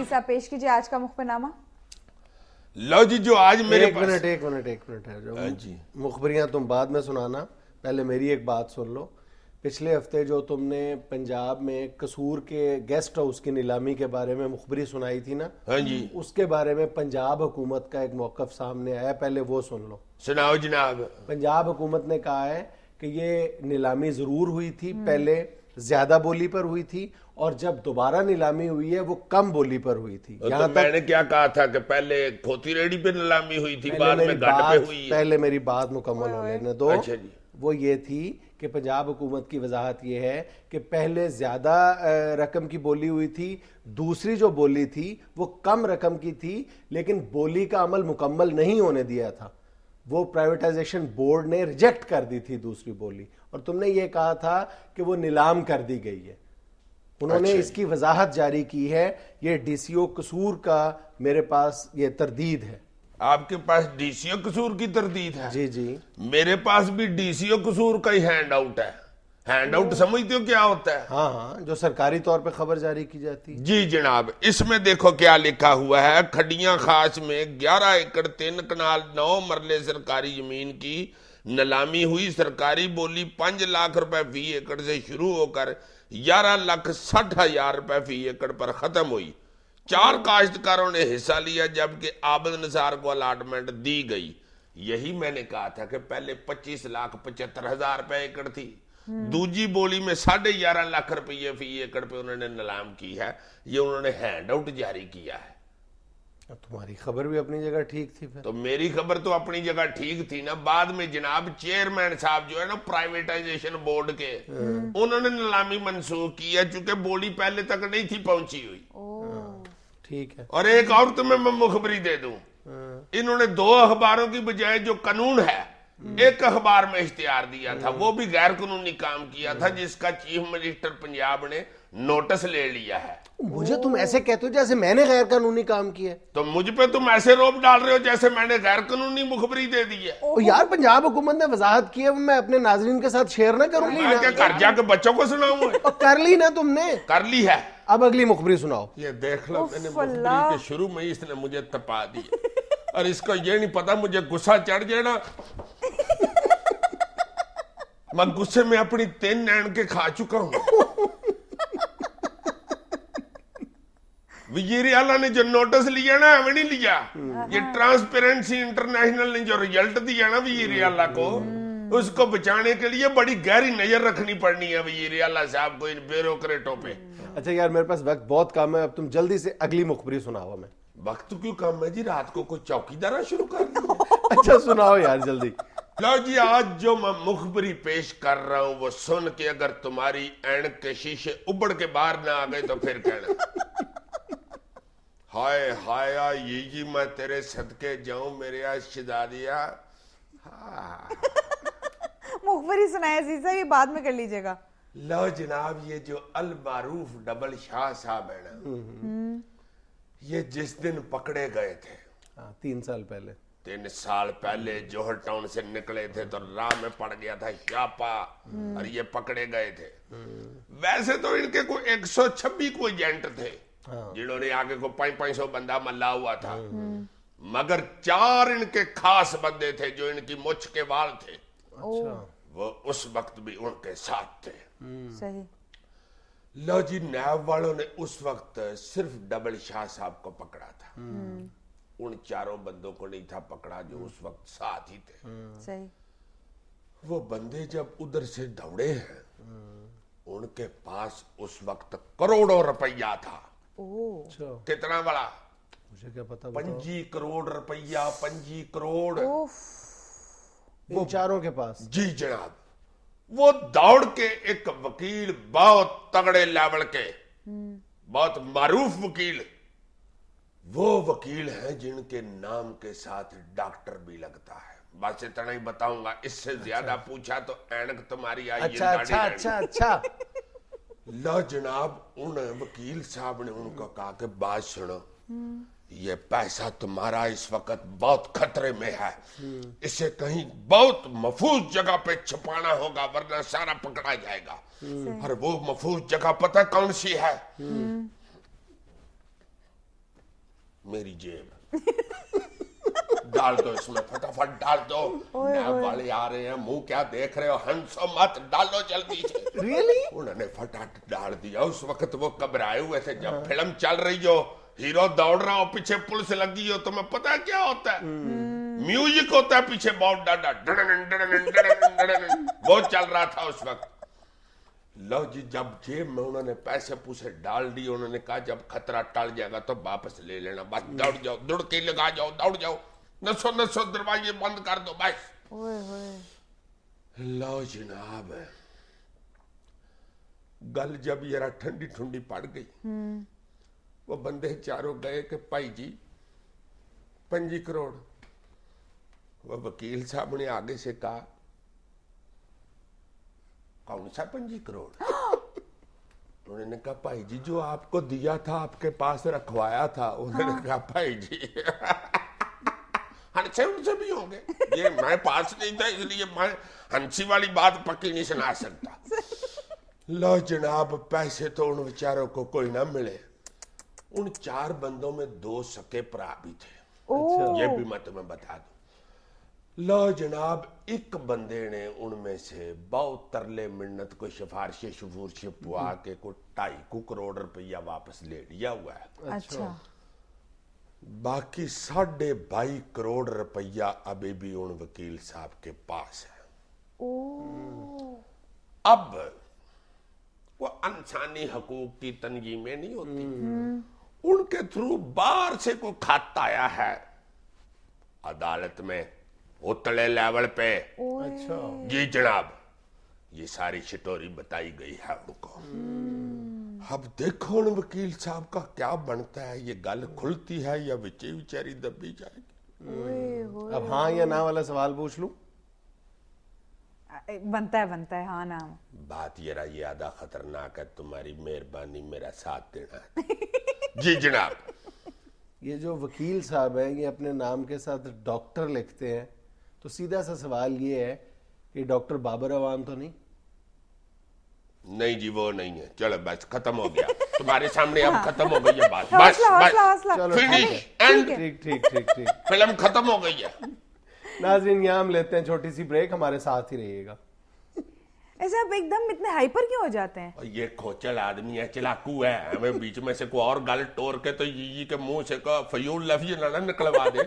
साहब पेश कीजिए आज का मुखबरनामा। लो जी, जो आज मेरे एक मिनट है जो जी मुखबरियां तुम बाद में सुनाना, पहले मेरी एक बात सुन लो। पिछले हफ्ते जो तुमने पंजाब में कसूर के गेस्ट हाउस की नीलामी के बारे में मुखबरी सुनाई थी ना, हाँ जी, उसके बारे में पंजाब हुकूमत का एक मौकफ सामने आया, पहले वो सुन लो। सुनाओ जनाब। पंजाब हुकूमत ने कहा है कि ये नीलामी जरूर हुई थी, पहले ज्यादा बोली पर हुई थी और जब दोबारा नीलामी हुई है वो कम बोली पर हुई थी। तो यहाँ तक मैंने क्या कहा था कि पहले खोती रेडी पे नीलामी हुई थी, बाद में गढ़ पे हुई है। पहले मेरी बात मुकम्मल हो लेने दो। अच्छा जी। वो ये थी कि पंजाब हुकूमत की वजाहत ये है कि पहले ज्यादा रकम की बोली हुई थी, दूसरी जो बोली थी वो कम रकम की थी, लेकिन बोली का अमल मुकम्मल नहीं होने दिया था। वो प्राइवेटाइजेशन बोर्ड ने रिजेक्ट कर दी थी दूसरी बोली, और तुमने ये कहा था कि वो नीलाम कर दी गई है। उन्होंने अच्छा इसकी वजाहत जारी की है। ये डीसीओ कसूर का मेरे पास ये तरदीद है। आपके पास डीसीओ कसूर की तरदीद है? जी जी, मेरे पास भी डीसीओ कसूर का ही हैंड आउट है। हैंड आउट समझते हो क्या होता है? हाँ हाँ, जो सरकारी तौर पे खबर जारी की जाती है। जी जनाब, इसमें देखो क्या लिखा हुआ है। खड़ियां खास में 11 एकड़ 3 कनाल 9 मरले सरकारी जमीन की नीलामी हुई। सरकारी बोली 5 लाख रुपए फी एकड़ से शुरू होकर 11,60,000 रुपए फी एकड़ पर खत्म हुई। 4 काश्तकारों ने हिस्सा लिया, जबकि आबद निसार को अलाटमेंट दी गई। यही मैंने कहा था कि पहले 25,75,000 रुपए एकड़ थी, दूजी बोली में 11.5 लाख रुपये फी एकड़ पे उन्होंने नीलाम की है। ये उन्होंने हैंड आउट जारी किया है। अब तुम्हारी खबर भी अपनी जगह ठीक थी फिर। तो मेरी खबर तो अपनी जगह ठीक थी ना। बाद में जनाब चेयरमैन साहब जो है ना प्राइवेटाइजेशन बोर्ड के, उन्होंने नीलामी मंसूख की है, चूंकि बोली पहले तक नहीं थी पहुंची हुई। ठीक है। और एक और तुम्हें मैं मुखबरी दे दूं, इन्होंने 2 अखबारों की बजाय जो कानून है एक अखबार में इश्तिहार दिया था, वो भी गैर कानूनी काम किया था, जिसका चीफ मिनिस्टर पंजाब ने नोटिस ले लिया है। मुझे तुम ऐसे कहते हो जैसे मैंने गैर कानूनी काम किया है। तो मुझ पे तुम ऐसे रोप डाल रहे हो जैसे मैंने गैर कानूनी मुखबरी दे दी है। ओ यार, पंजाब हुकूमत ने वजाहत की है, मैं अपने नाजरीन के साथ शेयर ना करूं? मैं क्या घर जाके बच्चों को सुनाऊं? कर ली ना तुमने? कर ली है। अब अगली मुखबरी सुनाओ। ये देख लो, मैंने मुखबरी के शुरू में ही इसने मुझे तपा दी, और इसको ये नहीं पता मुझे गुस्सा चढ़ जाए ना, मैं गुस्से में अपनी 3 नैन के खा चुका हूं। वजीर आला ने जो नोटिस लिया ना, हमें नहीं लिया। ये ट्रांसपेरेंसी इंटरनेशनल ने जो रिजल्ट दिया ना वजीर आला को, उसको बचाने के लिए बड़ी गहरी नजर रखनी पड़नी है वजीर आला साहब को इन ब्यूरोक्रेटों पे। अच्छा यार, मेरे पास वक्त बहुत कम है, अब तुम जल्दी से अगली मुखबरी सुनाओ हमें। वक्त क्यों कम है जी? रात को कोई चौकीदारा शुरू कर दिया। अच्छा सुनाओ यार जल्दी। लो जी, आज जो मैं मुखबरी पेश कर रहा हूं वो सुन के अगर तुम्हारी ऐनक के शीशे उबड़ के बाहर ना आ गए तो फिर कहना हाय हाय ये जी मैं तेरे सदके जाऊं मेरे आज शिदादिया। हाँ। मुखबरी सुनाए अजीज साहब, ये बाद में कर लीजिएगा। लो जनाब, ये जो अल मारूफ डबल शाह साहब है ना, ये जिस दिन पकड़े गए थे, 3 साल पहले, 3 साल पहले जोहर टाउन से निकले थे तो राह में पड़ गया था छापा, और ये पकड़े गए थे। वैसे तो इनके कोई 126 को एजेंट थे, जिन्होंने आगे को 500 बंदा मल्ला हुआ था, मगर 4 इनके खास बंदे थे जो इनकी मुछ के वाल थे। अच्छा। वो उस वक्त भी उनके साथ थे। सही। लो जी, नैब वालों ने उस वक्त सिर्फ डबल शाह साहब को पकड़ा था, उन 4 बंदों को नहीं था पकड़ा जो उस वक्त साथ ही थे। सही। वो बंदे जब उधर से दौड़े हैं, उनके पास उस वक्त करोड़ों रुपया था। अच्छा, कितना बड़ा? मुझे क्या पता। 25 करोड़ रुपया, 25 करोड़ वो 4 के पास। जी जनाब। वो दौड़ के एक वकील, बहुत तगड़े लेवल के, बहुत मारूफ वकील, वो वकील हैं जिनके नाम के साथ डॉक्टर भी लगता है। बस इतना ही बताऊंगा, इससे ज्यादा पूछा तो ऐनक तुम्हारी आई। अच्छा अच्छा अच्छा अच्छा। लो जनाब, उन वकील साहब ने उनको कहा कि बात सुनो, ये पैसा तुम्हारा इस वक्त बहुत खतरे में है, इसे कहीं बहुत महफूज जगह पे छुपाना होगा वरना सारा पकड़ा जाएगा। और वो महफूज जगह पता कौन सी है? मेरी जेब डाल दो इसमें, फटाफट डाल दो, नैब वाले आ रहे हैं, मुंह क्या देख रहे हो, हंसो मत, डालो जल्दी से। रियली? उन्होंने फटाफट डाल दिया। उस वक्त वो घबराए हुए थे, जब फिल्म चल रही हो, हीरो दौड़ रहा हो, पीछे पुलिस लगी हो, तुम्हें पता है क्या होता है? म्यूजिक होता है पीछे बहुत डाटा, वो चल रहा था उस वक्त। लो जी, जब जेब में उन्होंने पैसे पूसे डाल दिए, उन्होंने कहा जब खतरा टल जाएगा तो वापस ले लेना, बस दौड़ जाओ, दौड़ के लगा जाओ, दौड़ जाओ, नसो नसो दरवाजे बंद कर दो बस। ओए होए। लो जनाब, गल जब जरा ठंडी ठंडी पड़ गई, वो बंदे चारों गए कि भाई जी 5 करोड़। वो वकील साहब ने आगे से कहा, कौन सा 5 करोड़? उन्होंने कहा भाई जी जो आपको दिया था, आपके पास रखवाया था। उन्होंने कहा भाई जी हंसे उनसे भी होंगे, ये मैं पास नहीं था इसलिए मैं हंसी वाली बात पक्की नहीं सुना सकता। लो जनाब, पैसे तो उन बेचारों को कोई ना मिले। उन 4 बंदों में 2 सके भरा भी थे, ये भी मैं तुम्हें बता दूं। लो जनाब, एक बंदे ने उनमें से बहुत तरले मिन्नत को सिफारिशें पुआ के को 2.5 करोड़ रुपया वापस ले लिया हुआ है। अच्छा। बाकी 22.5 करोड़ रुपया अभी भी उन वकील साहब के पास है। अब वो इंसानी हकूक की तंजीमें नहीं होती, उनके थ्रू बाहर से कोई खत आया है अदालत में उतले लेवल पे। अच्छा जी जनाब, ये सारी स्टोरी बताई गई है उनको। अब देखो उन वकील साहब का क्या बनता है, ये गल खुलती है या विचे बेचारी दबी जाएगी। अब हाँ या ना वाला सवाल पूछ लूं? बनता है हाँ नाम। बात ये रहा, ज्यादा खतरनाक है, तुम्हारी मेहरबानी मेरा साथ देना है। जी जनाब। ये जो वकील साहब हैं, ये अपने नाम के साथ डॉक्टर लिखते हैं, तो सीधा सा सवाल ये है कि डॉक्टर बाबर अवान तो नहीं? नहीं जी, वो नहीं है। चलो बस खत्म हो गया, तुम्हारे सामने अब खत्म हो गई है बात, बस हौसला, हौसला, बस हौसला। चलो, फिनिश ठीक एंड, ठीक ठीक ठीक ठीक। फिल्म खत्म हो गई है। नाज़रीन, यहाँ हम लेते हैं छोटी सी ब्रेक, हमारे साथ ही रहिएगा। ऐसे आप एकदम इतने हाइपर क्यों हो जाते हैं? और ये खोचल आदमी है, चलाकू है, हमें बीच में से कोई और गल तोड़ के तो ये के मुंह से को फयूल लफ्ज ना निकलवा दे।